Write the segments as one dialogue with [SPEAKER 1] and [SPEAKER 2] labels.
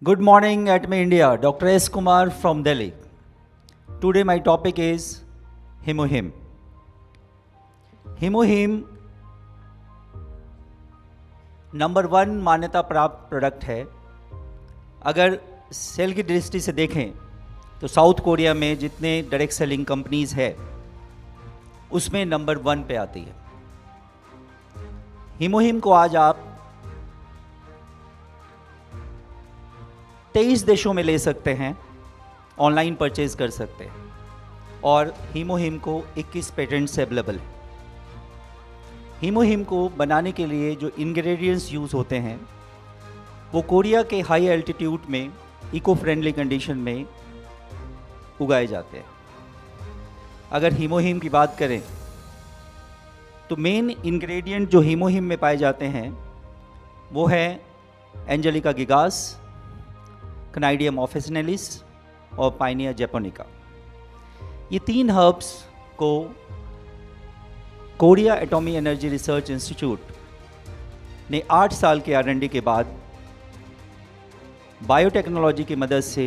[SPEAKER 1] Good morning, Atme India. Dr. S. Kumar from Delhi. Today my topic is Himohim. Himohim number 1 मान्यता प्राप्त product है। अगर cell की दृष्टि से देखें तो साउथ कोरिया में जितने डायरेक्ट सेलिंग कंपनीज है उसमें नंबर 1 पे आती है। हिमोहिम को आज आप 23 देशों में ले सकते हैं, ऑनलाइन परचेज कर सकते हैं और हिमोहिम को 21 पेटेंट्स अवेलेबल है। हिमोहिम को बनाने के लिए जो इंग्रेडिएंट्स यूज़ होते हैं वो कोरिया के हाई एल्टीट्यूड में इको फ्रेंडली कंडीशन में उगाए जाते हैं। अगर हिमोहिम की बात करें तो मेन इंग्रेडिएंट जो हिमोहिम में पाए जाते हैं वो है एंजेलिका गिगास, कनाइडियम ऑफिसिनेलिस और पाइनिया जैपोनिका। ये 3 हर्ब्स को Korea atomic energy research institute ने 8 साल के R&D के बाद बायोटेक्नोलॉजी की मदद से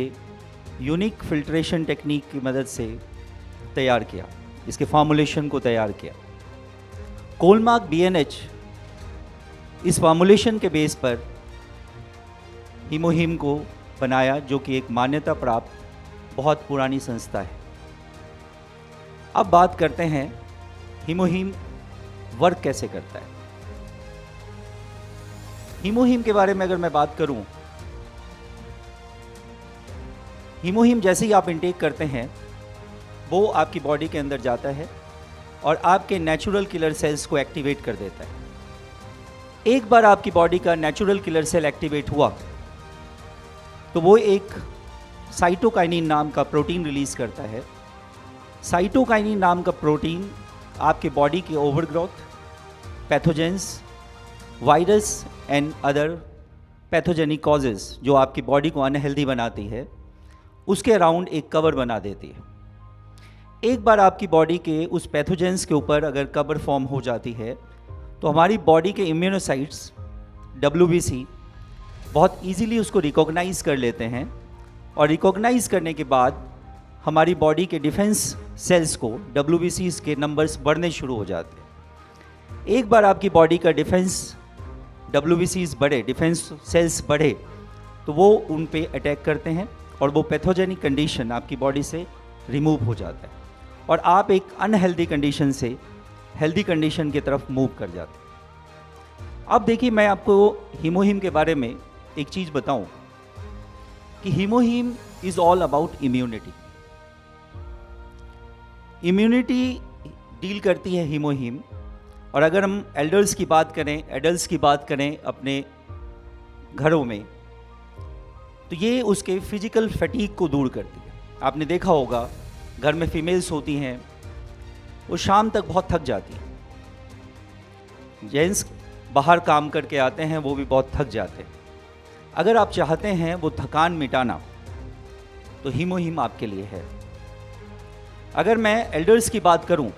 [SPEAKER 1] यूनिक फिल्ट्रेशन टेक्निक की मदद से तैयार किया, इसके फॉर्मुलेशन को तैयार किया। कोलमार्क BNH इस फॉर्मुलेशन के बेस पर हिमोहिम को बनाया, जो कि एक मान्यता प्राप्त बहुत पुरानी संस्था है। अब बात करते हैं हिमोहिम वर्क कैसे करता है। हिमोहिम के बारे में अगर मैं बात करूं, हिमोहिम जैसे ही आप इनटेक करते हैं वो आपकी बॉडी के अंदर जाता है और आपके नेचुरल किलर सेल्स को एक्टिवेट कर देता है। एक बार आपकी बॉडी का नेचुरल किलर सेल एक्टिवेट हुआ तो वो एक साइटोकाइनिन नाम का प्रोटीन रिलीज करता है। साइटोकाइनिन नाम का प्रोटीन आपके बॉडी के overgrowth, pathogens, virus and other pathogenic causes जो आपकी बॉडी को अनहेल्दी बनाती है उसके अराउंड एक कवर बना देती है। एक बार आपकी बॉडी के उस पैथोजेंस के ऊपर अगर कवर फॉर्म हो जाती है तो हमारी बॉडी के इम्यूनोसाइट्स WBC बहुत इजीली उसको रिकॉग्नाइज कर लेते हैं और रिकॉग्नाइज करने के बाद हमारी बॉडी के डिफेंस सेल्स को WBCs के नंबर्स बढ़ने शुरू हो जाते हैं। एक बार आपकी बॉडी का डिफेंस WBCs बढ़े, डिफेंस सेल्स बढ़े, तो वो उन पे अटैक करते हैं और वो पैथोजेनिक कंडीशन आपकी बॉडी से रिमूव हो जाता है और आप एक अनहेल्दी कंडीशन से हेल्दी कंडीशन की तरफ मूव कर जाते हैं। अब देखिए, मैं आपको हिमोहिम के बारे में एक चीज़ बताऊं कि हिमोहिम is all about immunity. Immunity डील करती है हिमोहिम। और अगर हम एल्डर्स की बात करें, एडल्ट्स की बात करें अपने घरों में, तो ये उसके फिजिकल फैटीग को दूर करती है। आपने देखा होगा घर में फीमेल्स होती हैं, वो शाम तक बहुत थक जाती हैं। जेंट्स बाहर काम करके आते हैं, वो भी बहुत थक जाते हैं। अगर आप चाहते हैं वो थकान मिटाना तो हिमोहिम आपके लिए है। अगर मैं एल्डर्स की बात करूं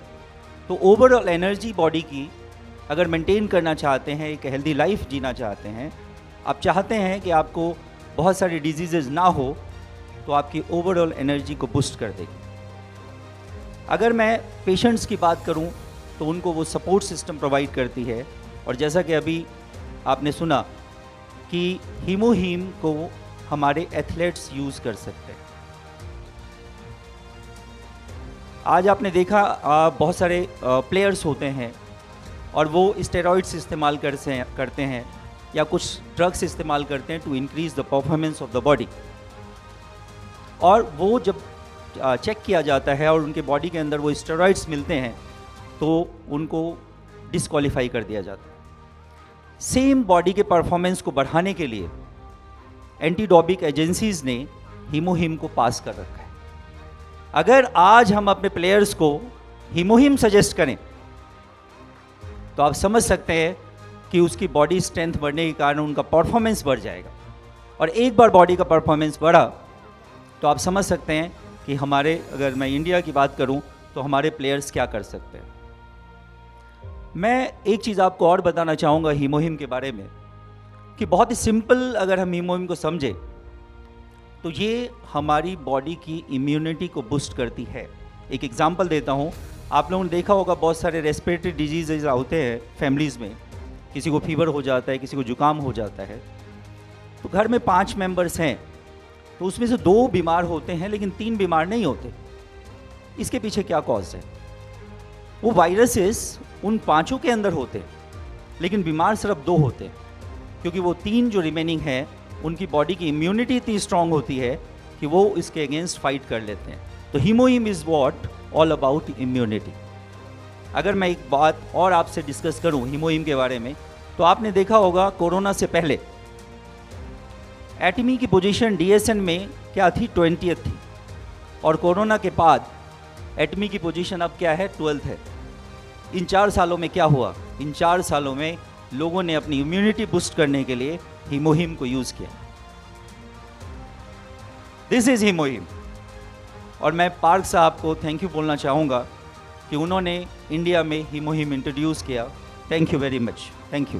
[SPEAKER 1] तो ओवरऑल एनर्जी बॉडी की अगर मेंटेन करना चाहते हैं, एक हेल्दी लाइफ जीना चाहते हैं, आप चाहते हैं कि आपको बहुत सारी डिजीजेज ना हो, तो आपकी ओवरऑल एनर्जी को बूस्ट कर देगी। अगर मैं पेशेंट्स की बात करूं तो उनको वो सपोर्ट सिस्टम प्रोवाइड करती है। और जैसा कि अभी आपने सुना कि हिमोहिम को हमारे एथलीट्स यूज़ कर सकते हैं। आज आपने देखा बहुत सारे प्लेयर्स होते हैं और वो स्टेरॉइड्स इस्तेमाल करते हैं या कुछ ड्रग्स इस्तेमाल करते हैं to increase the performance of the body. और वो जब चेक किया जाता है और उनके बॉडी के अंदर वो स्टेरॉइड्स मिलते हैं तो उनको डिस्क्वालीफाई कर दिया जाता है। सेम बॉडी के परफॉर्मेंस को बढ़ाने के लिए एंटी डोपिंग एजेंसीज ने हिमोहिम को पास कर रखा है। अगर आज हम अपने प्लेयर्स को हिमोहिम सजेस्ट करें तो आप समझ सकते हैं कि उसकी बॉडी स्ट्रेंथ बढ़ने के कारण उनका परफॉर्मेंस बढ़ जाएगा। और एक बार बॉडी का परफॉर्मेंस बढ़ा तो आप समझ सकते हैं कि हमारे, अगर मैं इंडिया की बात करूं तो हमारे प्लेयर्स क्या कर सकते हैं। मैं एक चीज़ आपको और बताना चाहूँगा हिमोहिम के बारे में कि बहुत ही सिंपल अगर हम हिमोहिम को समझे तो ये हमारी बॉडी की इम्यूनिटी को बूस्ट करती है। एक एग्जांपल देता हूँ, आप लोगों ने देखा होगा बहुत सारे रेस्पिरेटरी डिजीजेज होते हैं फैमिलीज़ में, किसी को फीवर हो जाता है, किसी को जुकाम हो जाता है। तो घर में 5 मेंबर्स हैं, तो उसमें से 2 बीमार होते हैं लेकिन 3 बीमार नहीं होते। इसके पीछे क्या कॉज है? वो वायरसेस उन 5 के अंदर होते हैं लेकिन बीमार सिर्फ 2 होते हैं, क्योंकि वो 3 जो रिमेनिंग हैं उनकी बॉडी की इम्यूनिटी इतनी स्ट्रांग होती है कि वो इसके अगेंस्ट फाइट कर लेते हैं। तो हीमोहिम is what all about immunity. अगर मैं एक बात और आपसे डिस्कस करूं हीमोहिम के बारे में, तो आपने देखा होगा कोरोना से पहले एटमी की पोजीशन डीएसएन में क्या थी? 20th थी, और कोरोना के बाद एटमी की पोजीशन अब क्या है? 12th है। इन 4 सालों में क्या हुआ? इन 4 सालों में लोगों ने अपनी इम्यूनिटी बूस्ट करने के लिए हीमोहिम को यूज़ किया। दिस इज़ हीमोहिम। और मैं पार्क साहब को थैंक यू बोलना चाहूँगा कि उन्होंने इंडिया में हीमोहिम इंट्रोड्यूस किया। Thank you very much. Thank you.